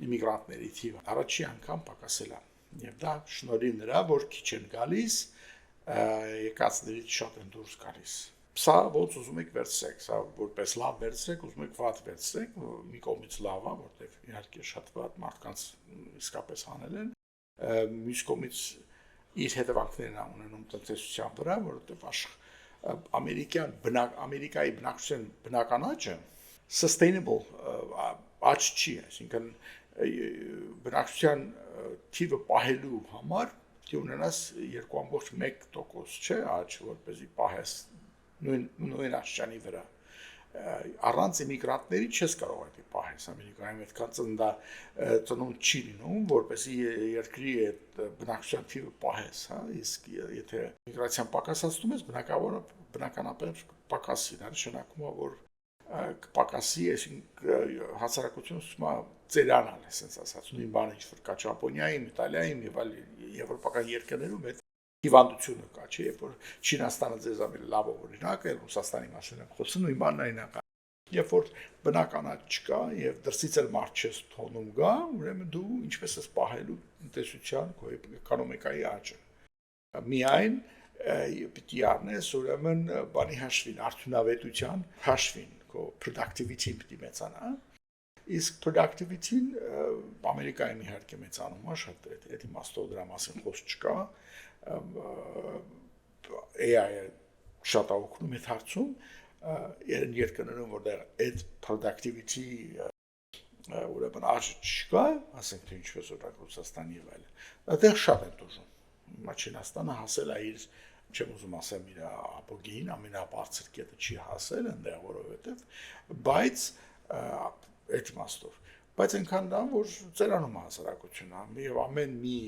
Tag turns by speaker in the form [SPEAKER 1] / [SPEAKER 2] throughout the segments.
[SPEAKER 1] իմիգրանտների թիվը առաջի անգամ պակասել է։ Եվ դա շնորհիվ նրա, որ քիչ են գալիս, եկածներից շատ են դուրս գալիս։ Սա ոնց ուզում եք վերցրեք, սա որպես լավ վերցրեք, ուզում եք վատ վերցրեք, մի կողմից լավ է, որտեղ իհարկե շատ վատ մարդկանց իսկապես հանել են, մյուս կողմից իր հետևանքներն ունենում տնտեսության վրա, որովհետև Ամերիկայի բնակչության բնական աճը sustainable աճ չի, այսինքն բնակչության թիվը պահելու համար դու ունենաս 2.1% չէ աճ, որպեսզի պահես նույն աճճանի վրա։ Առանց իմիգրանտների չես կարող այդ պահես Ամերիկայում այդքան ծնունդ չի լինում, որպեսզի երկրի այդ բնակչության թիվը պահես, հա, իսկ եթե միգրացիան պակասացնում ես, բնականաբար պակասի, դա նշանակում է, որ կպակասի, այսինքն հասարակությունը սկսում է ծերանալ, այսպես ասած, նույն բանը ինչ-որ կա Ճապոնիայում, Իտալիայում եւ այլ եվրոպական երկրներում այդ հիվանդությունը կա, չէ՞, երբ որ Չինաստանը ձեզ ավելի լավ օրինակ է, Ռուսաստանի մասին եմ խոսում, նույն բանն այն է։ Երբ որ բնական աճ չկա եւ դրսից էլ մարդ չես թողնում գա, ուրեմն դու ինչպես ես պահելու տնտեսության, քո էկոնոմիկայի աճը։ Միայն պիտի առնես ուրեմն բանի հաշվին, արդյունավետության հաշվին, քո productivity պիտի մեծանա։ Իսկ productivity-ն Ամերիկայում իհարկե մեծանում է, շատ այդ իմաստով դրա մասին խոսք չկա։ AI-ը շատ օգնում է հարցում երկրներում, որտեղ այդ productivity ուրեմն աճ չկա, ասենք թե ինչպես օրինակ Ռուսաստանի եւ այլն, այդտեղ շատ են դժում։ Չինաստանը հասել է իր, չեմ ուզում ասեմ, իր ապոգեին, ամենաբարձր կետը չի հասել այնտեղ, որովհետեւ, բայց այդ իմաստով, բայց այնքան դա, որ ծերանում է հասարակությունը, եւ ամեն մի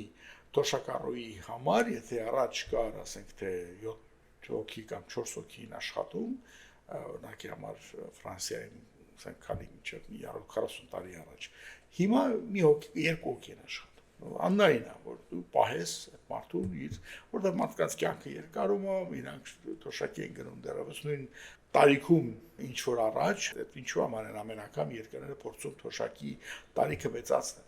[SPEAKER 1] թոշակառուի համար, եթե առաջ կար, ասենք թե 7 հոգի կամ 4 հոգին աշխատում, օրինակի համար Ֆրանսիայում ասենք քանի մինչև 140 տարի առաջ, հիմա մի հոգի, 2 հոգի են աշխատում։ Աննային է, որ դու պահես այդ մարդուն իր, որտեղ մարդկանց կյանքը երկարում է, իրանք թոշակի են գնում դեռևս նույն տարիքում ինչ որ առաջ, ինչու համար են ամեն անգամ երկրները փորձում թոշակի տարիքը մեծացնել։